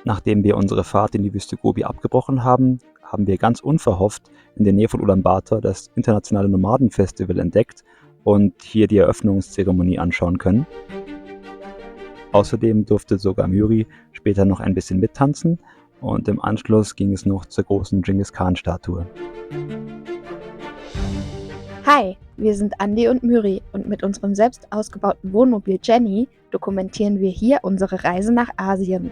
Nachdem wir unsere Fahrt in die Wüste Gobi abgebrochen haben, haben wir ganz unverhofft in der Nähe von Ulaanbaatar das internationale Nomadenfestival entdeckt und hier die Eröffnungszeremonie anschauen können. Außerdem durfte sogar Müri später noch ein bisschen mittanzen und im Anschluss ging es noch zur großen Genghis Khan-Statue. Hi, wir sind Andi und Müri und mit unserem selbst ausgebauten Wohnmobil Jenny dokumentieren wir hier unsere Reise nach Asien.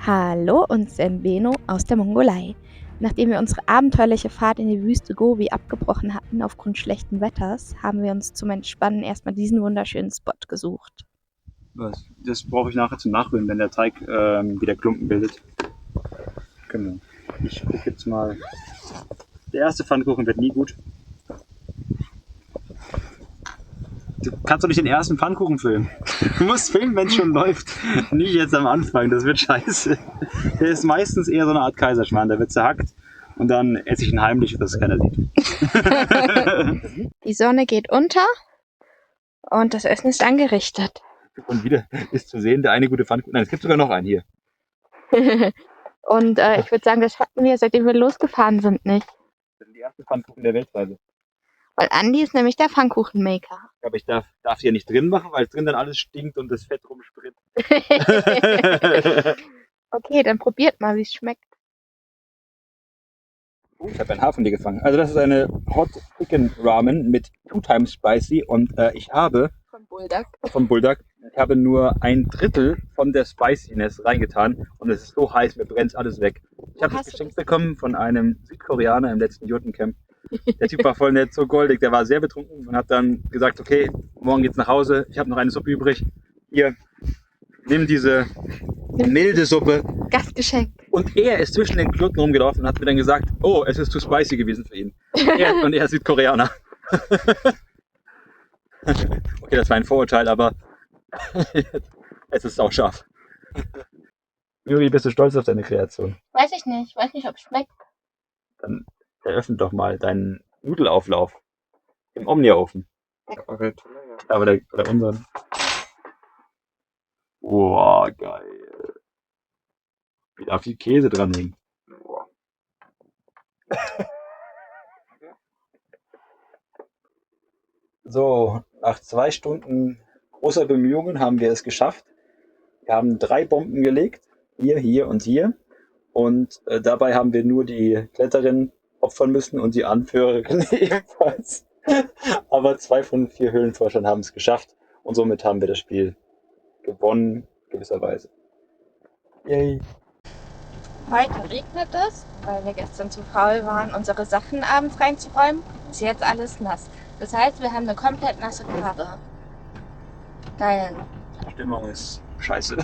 Hallo und Senbeno aus der Mongolei. Nachdem wir unsere abenteuerliche Fahrt in die Wüste Gobi abgebrochen hatten aufgrund schlechten Wetters, haben wir uns zum Entspannen erstmal diesen wunderschönen Spot gesucht. Das brauche ich nachher zum Nachrühren, wenn der Teig wieder Klumpen bildet. Genau. Ich gucke jetzt mal. Der erste Pfannkuchen wird nie gut. Du kannst doch nicht den ersten Pfannkuchen filmen. Du musst filmen, wenn es schon läuft. Nicht jetzt am Anfang, das wird scheiße. Der ist meistens eher so eine Art Kaiserschmarrn. Der wird zerhackt und dann esse ich ihn heimlich, dass keiner sieht. Die Sonne geht unter und das Essen ist angerichtet. Und wieder ist zu sehen, der eine gute Pfannkuchen. Nein, es gibt sogar noch einen hier. Und ich würde sagen, das hatten wir, seitdem wir losgefahren sind, nicht. Das sind die ersten Pfannkuchen der Weltreise. Weil Andi ist nämlich der Pfannkuchenmaker. Aber ich darf hier nicht drin machen, weil drin dann alles stinkt und das Fett rumspritzt. Okay, dann probiert mal, wie es schmeckt. Ich habe einen Hafen hier gefangen. Also das ist eine Hot Chicken Ramen mit 2 times Spicy und ich habe vom Bulldog, ich habe nur 1/3 von der Spiciness reingetan und es ist so heiß, mir brennt alles weg. Ich habe das geschenkt bekommen von einem Südkoreaner im letzten Jutencamp. Der Typ war voll nett, so goldig, der war sehr betrunken und hat dann gesagt, okay, morgen geht's nach Hause, ich habe noch eine Suppe übrig. Hier, nimm diese milde Suppe. Gastgeschenk. Und er ist zwischen den Klöten rumgelaufen und hat mir dann gesagt, oh, es ist zu spicy gewesen für ihn. Und er ist Südkoreaner. Okay, das war ein Vorurteil, aber es ist auch scharf. Müri, bist du stolz auf deine Kreation? Weiß ich nicht ob es schmeckt. Dann eröffne doch mal deinen Nudelauflauf im Omnia-Ofen. Okay. Aber der unseren. Boah, geil. Wie da viel Käse dran hängt. So, nach 2 Stunden großer Bemühungen haben wir es geschafft. Wir haben 3 Bomben gelegt. Hier und hier. Und dabei haben wir nur die Kletterin opfern müssen und die Anführerin ebenfalls. Aber 2 von 4 Höhlenforschern haben es geschafft. Und somit haben wir das Spiel gewonnen, gewisserweise. Yay. Heute regnet es, weil wir gestern zu faul waren, unsere Sachen abends reinzuräumen. Ist jetzt alles nass. Das heißt, wir haben eine komplett nasse Karre. Geil. Die Stimmung ist scheiße.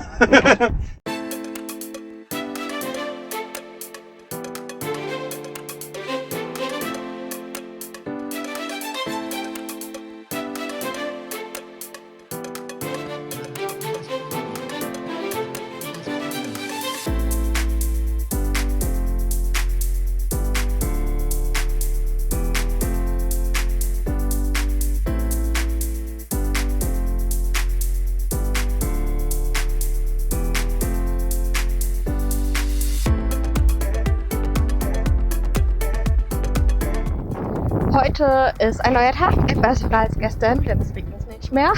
Heute ist ein neuer Tag, etwas besser als gestern, denn es regnet nicht mehr.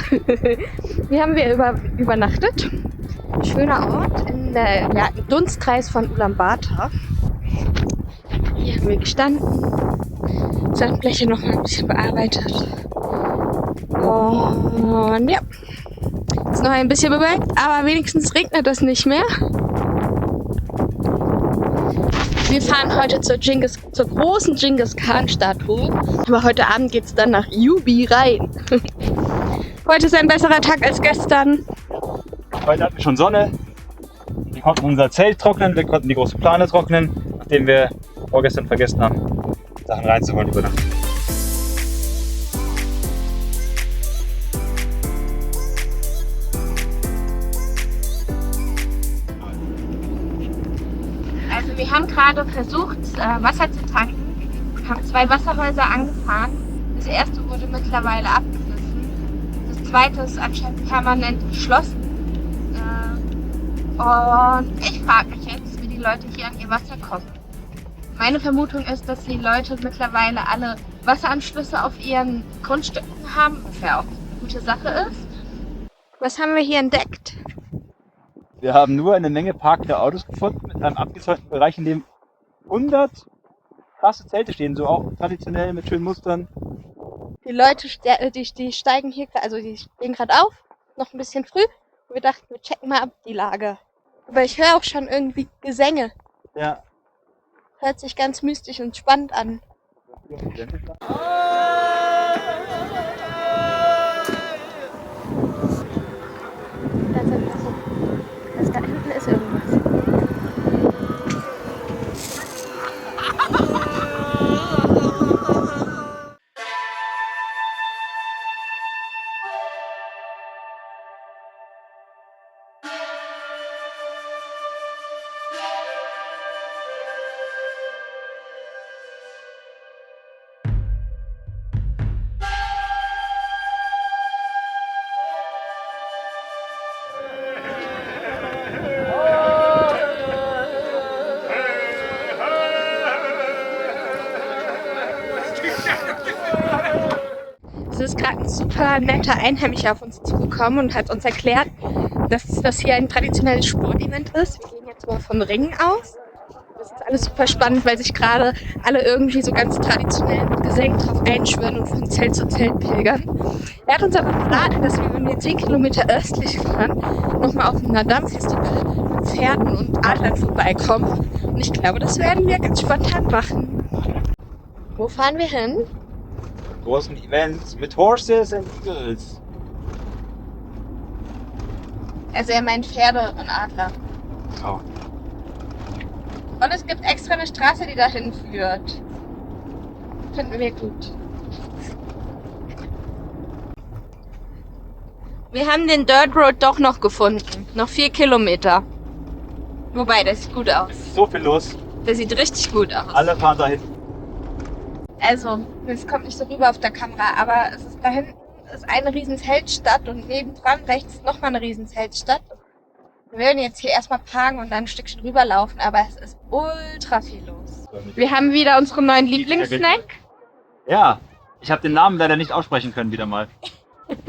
Hier haben wir übernachtet. Schöner Ort im Dunstkreis von Ulaanbaatar. Hier haben wir gestanden, Sandbleche noch mal ein bisschen bearbeitet. Und ja, ist noch ein bisschen bewölkt, aber wenigstens regnet es nicht mehr. Wir fahren heute zur großen Genghis Khan-Statue. Aber heute Abend geht es dann nach Jubi rein. Heute ist ein besserer Tag als gestern. Heute hatten wir schon Sonne. Wir konnten unser Zelt trocknen, wir konnten die große Plane trocknen, nachdem wir vorgestern vergessen haben, Sachen reinzuholen über Nacht. Also wir haben gerade versucht, Wasser zu tanken. Wir haben 2 Wasserhäuser angefahren. Das erste wurde mittlerweile abgerissen. Das zweite ist anscheinend permanent geschlossen. Und ich frage mich jetzt, wie die Leute hier an ihr Wasser kommen. Meine Vermutung ist, dass die Leute mittlerweile alle Wasseranschlüsse auf ihren Grundstücken haben, was ja auch eine gute Sache ist. Was haben wir hier entdeckt? Wir haben nur eine Menge parkende Autos gefunden mit einem abgezäunten Bereich, in dem 100 krasse Zelte stehen, so auch traditionell mit schönen Mustern. Die Leute, die steigen hier, also die stehen gerade auf, noch ein bisschen früh. Und wir dachten, wir checken mal ab die Lage. Aber ich höre auch schon irgendwie Gesänge. Ja. Hört sich ganz mystisch und spannend an. Da hinten ist irgendwas. Es ist gerade ein super netter Einheimischer auf uns zugekommen und hat uns erklärt, dass das hier ein traditionelles Sportevent ist. Wir gehen jetzt mal von Ringen aus. Das ist alles super spannend, weil sich gerade alle irgendwie so ganz traditionell mit Gesängen drauf einschwören und von Zelt zu Zelt pilgern. Er hat uns aber verraten, dass wir, wenn wir 10 Kilometer östlich fahren, nochmal auf dem Nadam-Festival mit Pferden und Adlern vorbeikommen. Und ich glaube, das werden wir ganz spontan machen. Wo fahren wir hin? Großen Events mit Horses and Eagles. Also er meint Pferde und Adler. Oh. Und es gibt extra eine Straße, die dahin führt. Finden wir gut. Wir haben den Dirt Road doch noch gefunden. Noch 4 Kilometer. Wobei, der sieht gut aus. Es ist so viel los. Der sieht richtig gut aus. Alle fahren dahin. Also, es kommt nicht so rüber auf der Kamera, aber es ist da hinten ist eine riesen Zeltstadt und nebendran rechts nochmal eine riesen Zeltstadt. Wir werden jetzt hier erstmal parken und dann ein Stückchen rüberlaufen, aber es ist ultra viel los. Wir haben wieder unseren neuen Lieblingssnack. Ja, ich habe den Namen leider nicht aussprechen können wieder mal.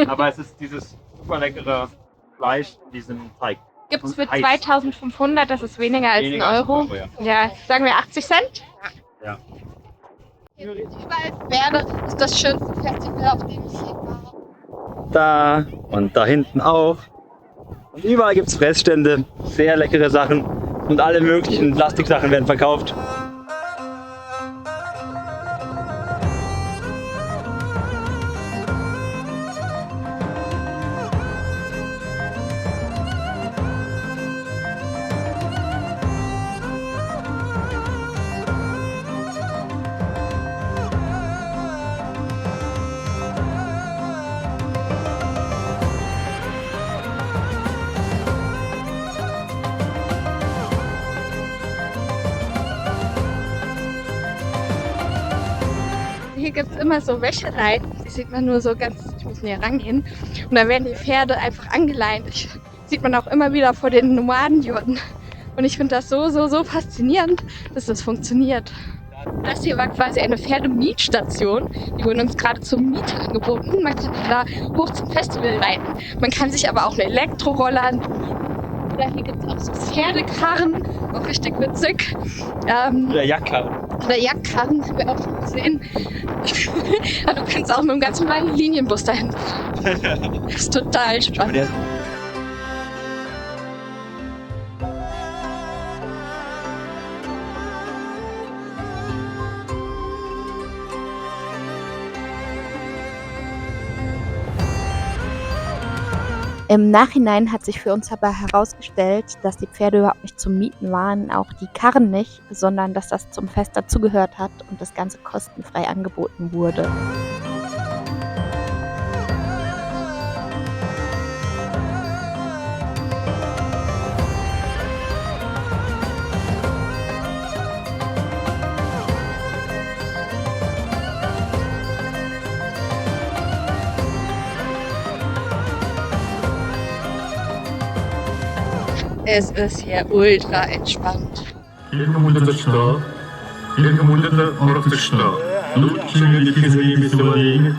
Aber es ist dieses super leckere Fleisch in diesem Teig. Gibt es Und für Eis. 2.500, das ist weniger als Weniger ein als Euro. ein Euro, Ja, sagen wir 80 Cent. Ja. Hier sind überall Pferde. Das ist das schönste Festival, auf dem ich je war. Da und da hinten auch. Und überall gibt es Fressstände, sehr leckere Sachen und alle möglichen Plastiksachen werden verkauft. Hier gibt es immer so Wäschereien, die sieht man nur so ganz, ich muss näher rangehen. Und da werden die Pferde einfach angeleint. Sieht man auch immer wieder vor den Nomadenjurten. Und ich finde das so faszinierend, dass das funktioniert. Das hier war quasi eine Pferdemietstation. Die wurden uns gerade zur Miete angeboten. Man kann da hoch zum Festival reiten. Man kann sich aber auch einen Elektroroller oder hier gibt es auch so Pferdekarren, auch richtig witzig. Oder Jagdkarren. Oder Jagdkarren haben wir auch schon gesehen. Aber du kannst auch mit einem ganz normalen Linienbus dahin fahren. Das ist total spannend. Im Nachhinein hat sich für uns aber herausgestellt, dass die Pferde überhaupt nicht zum Mieten waren, auch die Karren nicht, sondern dass das zum Fest dazugehört hat und das Ganze kostenfrei angeboten wurde. Es ist hier ultra entspannt. Иргэн мөндөд өчтөө иргэн мөндөд орох өчтөө нүчний хэлхий мэсвэрийн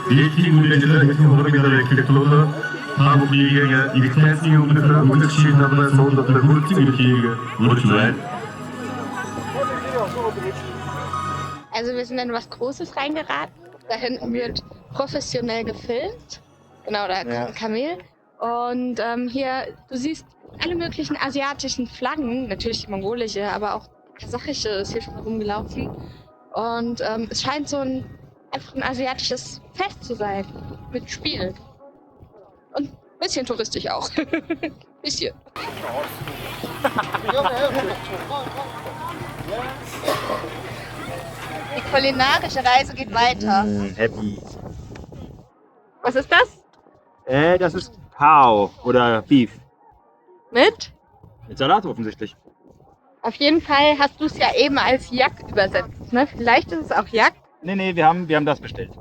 дэхий мөндөд хэлхий хөрмөөр ихлэхлөө хаабугийн ихтээсийн өмнөх үлгшийн намраа суулгах хүртэн ихийг үржвэн. Also wir sind in was Großes reingeraten. Da hinten wird professionell gefilmt. Genau, da kommt ein Kamel. Und hier, du siehst alle möglichen asiatischen Flaggen, natürlich die mongolische, aber auch die kasachische ist hier schon rumgelaufen. Und es scheint so einfach ein asiatisches Fest zu sein, mit Spielen. Und ein bisschen touristisch auch. Bisschen. Die kulinarische Reise geht weiter. Happy. Was ist das? Das ist Cow oder Beef. Mit? Mit Salat offensichtlich. Auf jeden Fall hast du es ja eben als Yak übersetzt, ne? Vielleicht ist es auch Yak. Nee, wir haben das bestellt.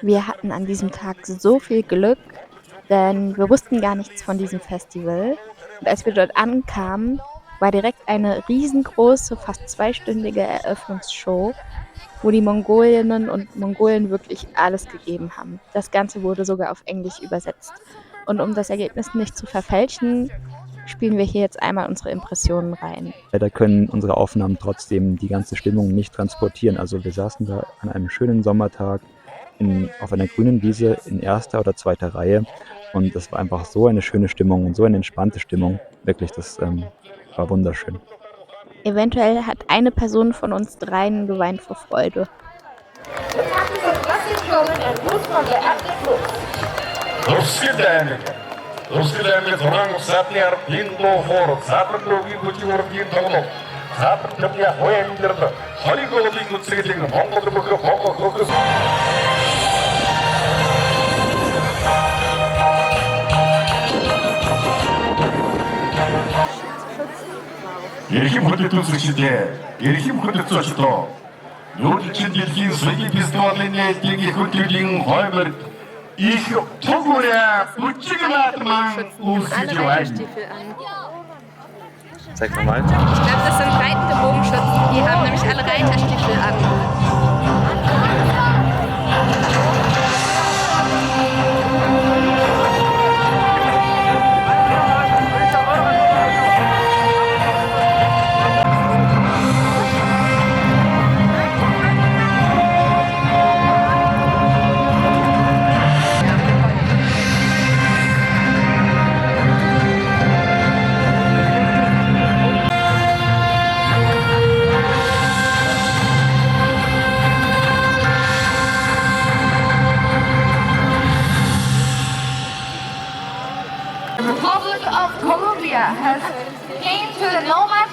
Wir hatten an diesem Tag so viel Glück, denn wir wussten gar nichts von diesem Festival. Und als wir dort ankamen, war direkt eine riesengroße, fast zweistündige Eröffnungsshow, wo die Mongolinnen und Mongolen wirklich alles gegeben haben. Das Ganze wurde sogar auf Englisch übersetzt. Und um das Ergebnis nicht zu verfälschen, spielen wir hier jetzt einmal unsere Impressionen rein. Leider können unsere Aufnahmen trotzdem die ganze Stimmung nicht transportieren. Also wir saßen da an einem schönen Sommertag auf einer grünen Wiese in erster oder zweiter Reihe und das war einfach so eine schöne Stimmung und so eine entspannte Stimmung. Wirklich, das war wunderschön. Eventuell hat eine Person von uns dreien geweint vor Freude. Русский аймаг зургаан усаатны ард линдо хоор цаапрын логийн хөтөлбөрийн тоглох цаапрын төмний хойн амьдрал хориг уулын үсгэлийг Монгол бүх хогос Эрхэм хөтөлбөр үзэгчдээ эрхэм хөтөлбөр зочлоо Нүүдэлчин дэлхийн соёлын фестивалийн нээлтийн их хөтөлбөрийн хоймор Ich Togura Butchigelatman Reiterstiefel an. Zeig nochmal. Ich glaube, das sind reitende Bogenschützen. Die haben nämlich alle Reiterstiefel an. Republic of Colombia has came to the Nomad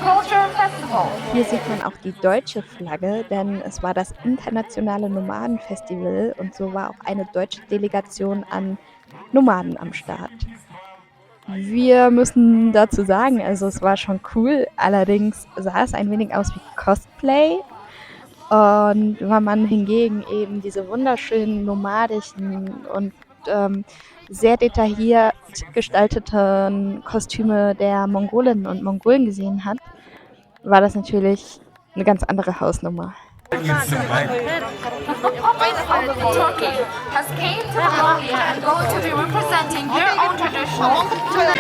Cultural Festival. Hier sieht man auch die deutsche Flagge, denn es war das internationale Nomadenfestival und so war auch eine deutsche Delegation an Nomaden am Start. Wir müssen dazu sagen, also es war schon cool, allerdings sah es ein wenig aus wie Cosplay. Und wenn man hingegen eben diese wunderschönen nomadischen und sehr detailliert gestalteten Kostüme der Mongolinnen und Mongolen gesehen hat, war das natürlich eine ganz andere Hausnummer. The Republic of Turkey has came to Colombia and going to be representing their own tradition to the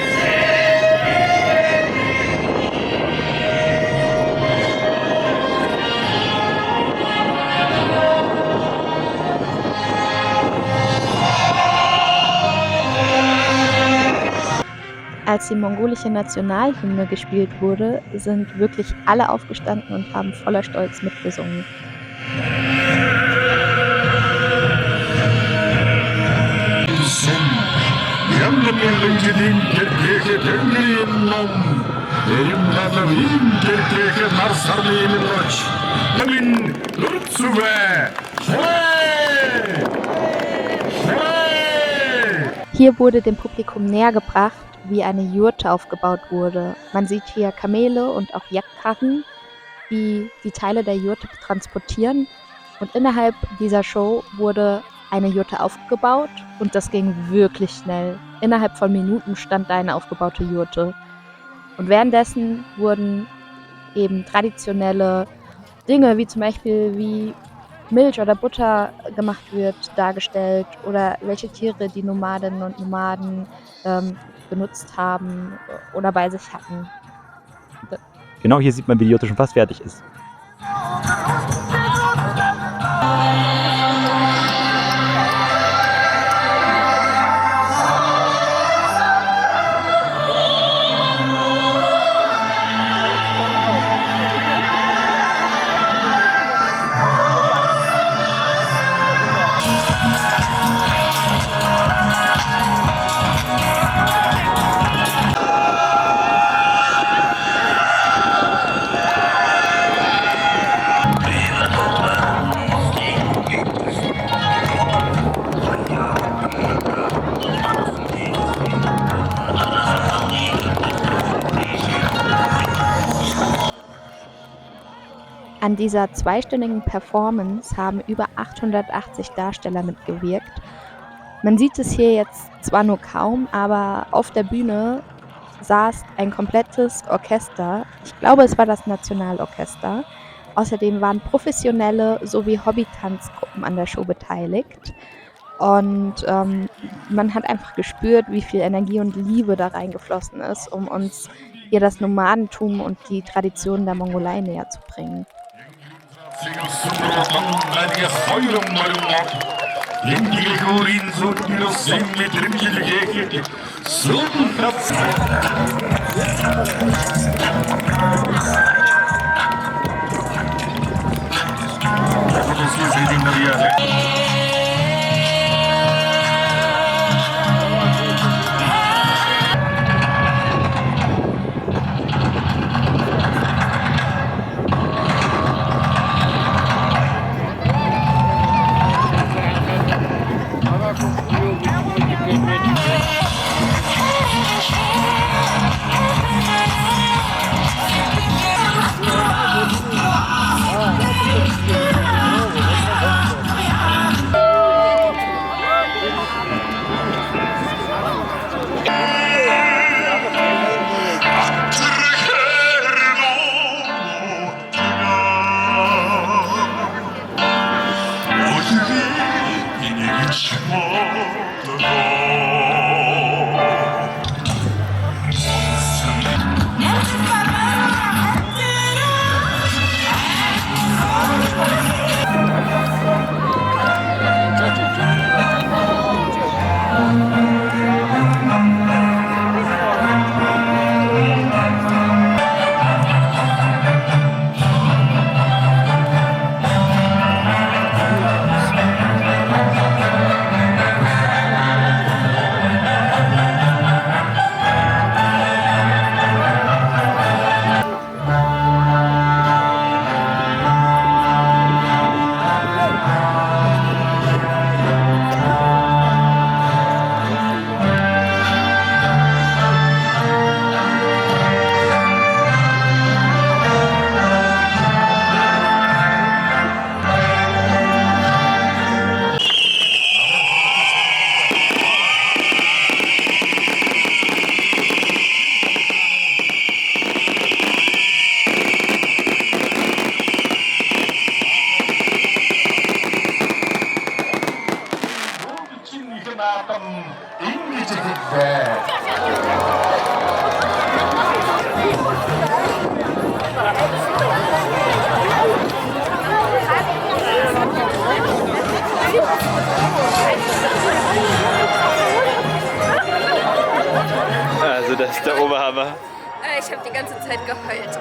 Als die mongolische Nationalhymne gespielt wurde, sind wirklich alle aufgestanden und haben voller Stolz mitgesungen. Hier wurde dem Publikum nähergebracht, wie eine Jurte aufgebaut wurde. Man sieht hier Kamele und auch Jagdkarren, die die Teile der Jurte transportieren. Und innerhalb dieser Show wurde eine Jurte aufgebaut und das ging wirklich schnell. Innerhalb von Minuten stand da eine aufgebaute Jurte. Und währenddessen wurden eben traditionelle Dinge, wie zum Beispiel wie Milch oder Butter gemacht wird, dargestellt oder welche Tiere die Nomadinnen und Nomaden benutzt haben oder bei sich hatten. Genau hier sieht man, wie die Jurte schon fast fertig ist. An dieser 2-stündigen Performance haben über 880 Darsteller mitgewirkt. Man sieht es hier jetzt zwar nur kaum, aber auf der Bühne saß ein komplettes Orchester. Ich glaube, es war das Nationalorchester. Außerdem waren professionelle sowie Hobby-Tanzgruppen an der Show beteiligt. Und man hat einfach gespürt, wie viel Energie und Liebe da reingeflossen ist, um uns hier das Nomadentum und die Traditionen der Mongolei näher zu bringen. Also das ist der Oberhammer. Ich habe die ganze Zeit geheult.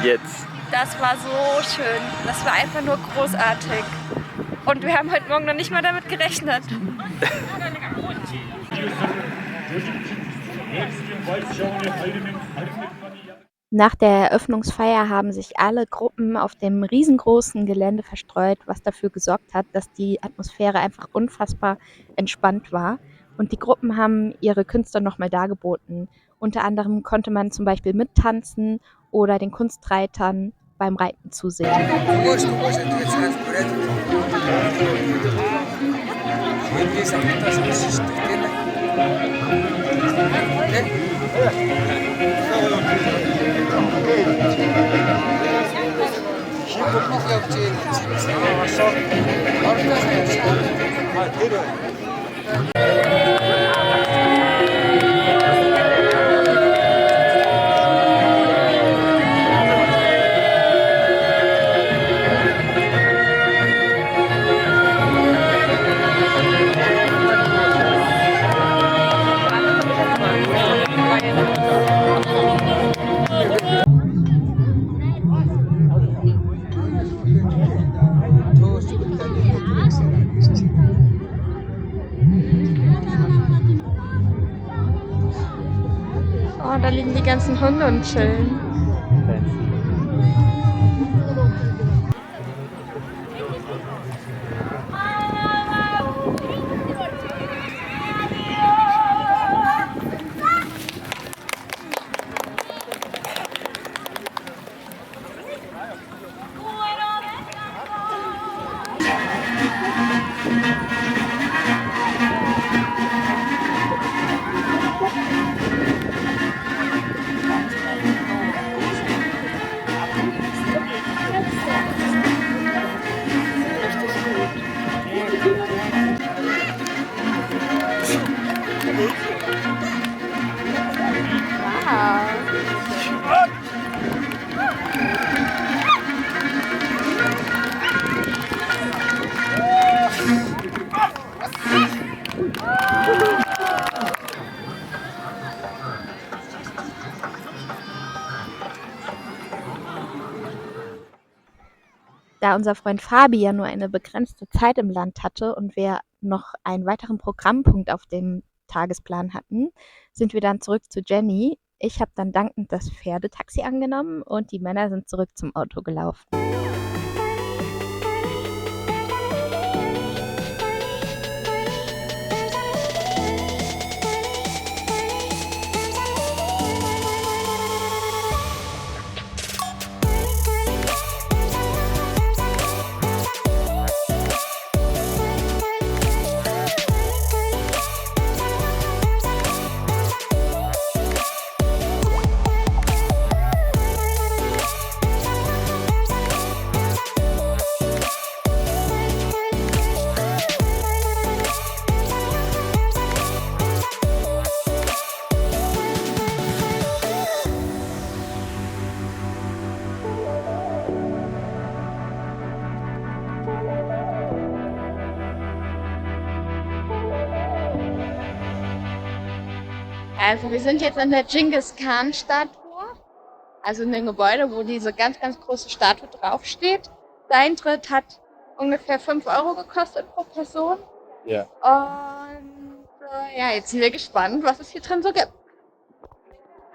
Jetzt. Das war so schön. Das war einfach nur großartig. Und wir haben heute Morgen noch nicht mal damit gerechnet. Nach der Eröffnungsfeier haben sich alle Gruppen auf dem riesengroßen Gelände verstreut, was dafür gesorgt hat, dass die Atmosphäre einfach unfassbar entspannt war. Und die Gruppen haben ihre Künste nochmal dargeboten. Unter anderem konnte man zum Beispiel mittanzen oder den Kunstreitern beim Reiten zusehen. Oh, da liegen die ganzen Hunde und chillen. Da unser Freund Fabi ja nur eine begrenzte Zeit im Land hatte und wir noch einen weiteren Programmpunkt auf dem Tagesplan hatten, sind wir dann zurück zu Jenny. Ich habe dann dankend das Pferdetaxi angenommen und die Männer sind zurück zum Auto gelaufen. Also wir sind jetzt an der Genghis Khan Statue, also in dem Gebäude, wo diese ganz, ganz große Statue draufsteht. Der Eintritt hat ungefähr 5 € gekostet pro Person. Ja. Und ja, jetzt sind wir gespannt, was es hier drin so gibt.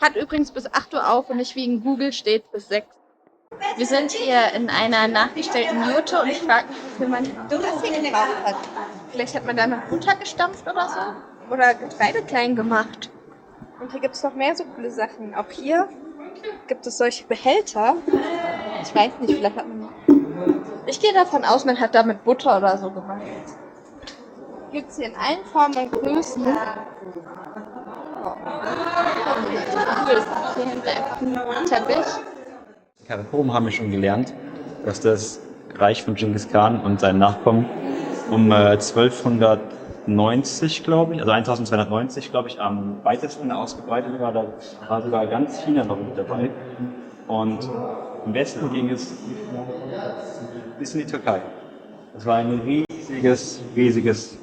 Hat übrigens bis 8 Uhr auf und nicht wie in Google steht bis 6. Wir sind hier in einer nachgestellten Jurte und ich frage mich, wie viel man das hier gekauft hat. Vielleicht hat man da noch Butter gestampft oder so. Oder Getreide klein gemacht. Und hier gibt es noch mehr so coole Sachen. Auch hier gibt es solche Behälter. Ich weiß nicht, vielleicht hat man... Ich gehe davon aus, man hat damit Butter oder so gemacht. Gibt es hier in allen Formen und Größen. Oh. Cool. Hier hinten einfach ein Teppich. In Karakorum haben wir schon gelernt, dass das Reich von Genghis Khan und seinen Nachkommen um 1290, glaube ich, also 1290, glaube ich, am weitesten ausgebreitet war. Da war sogar ganz China noch mit dabei. Und im Westen ging es bis in die Türkei. Das war ein riesiges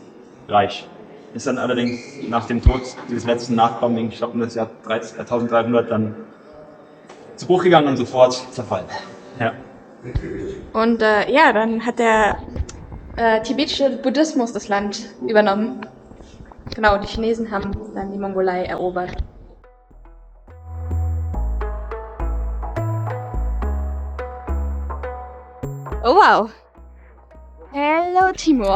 Reich. Ist dann allerdings nach dem Tod dieses letzten Nachkommen, ich glaube um das Jahr 1300, dann zu Bruch gegangen und sofort zerfallen. Ja. Und ja, dann hat der tibetische Buddhismus das Land übernommen. Genau, die Chinesen haben dann die Mongolei erobert. Oh wow! Hello Timur!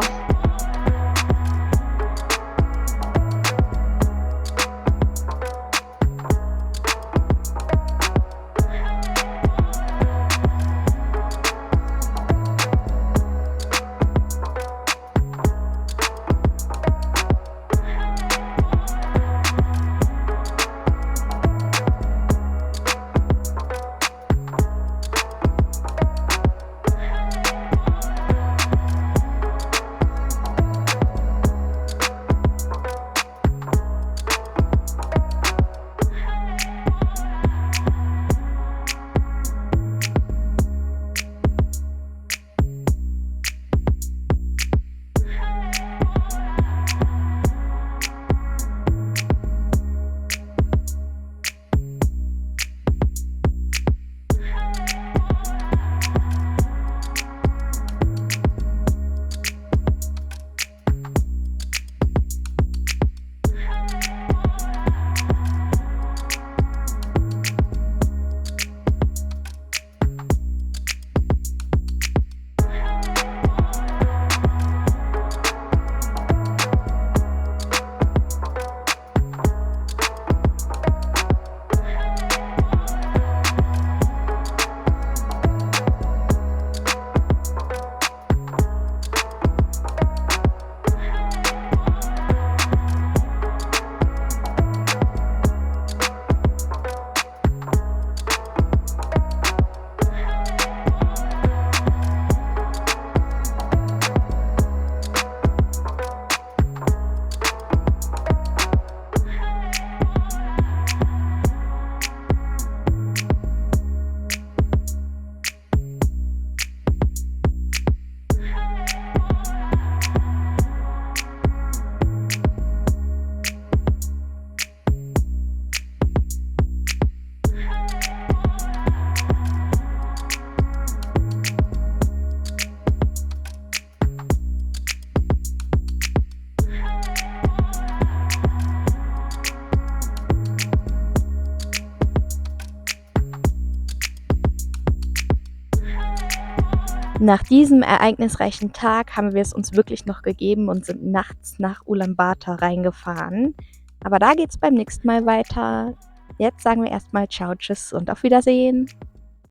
Nach diesem ereignisreichen Tag haben wir es uns wirklich noch gegeben und sind nachts nach Ulaanbaatar reingefahren. Aber da geht's beim nächsten Mal weiter. Jetzt sagen wir erstmal Ciao, Tschüss und auf Wiedersehen.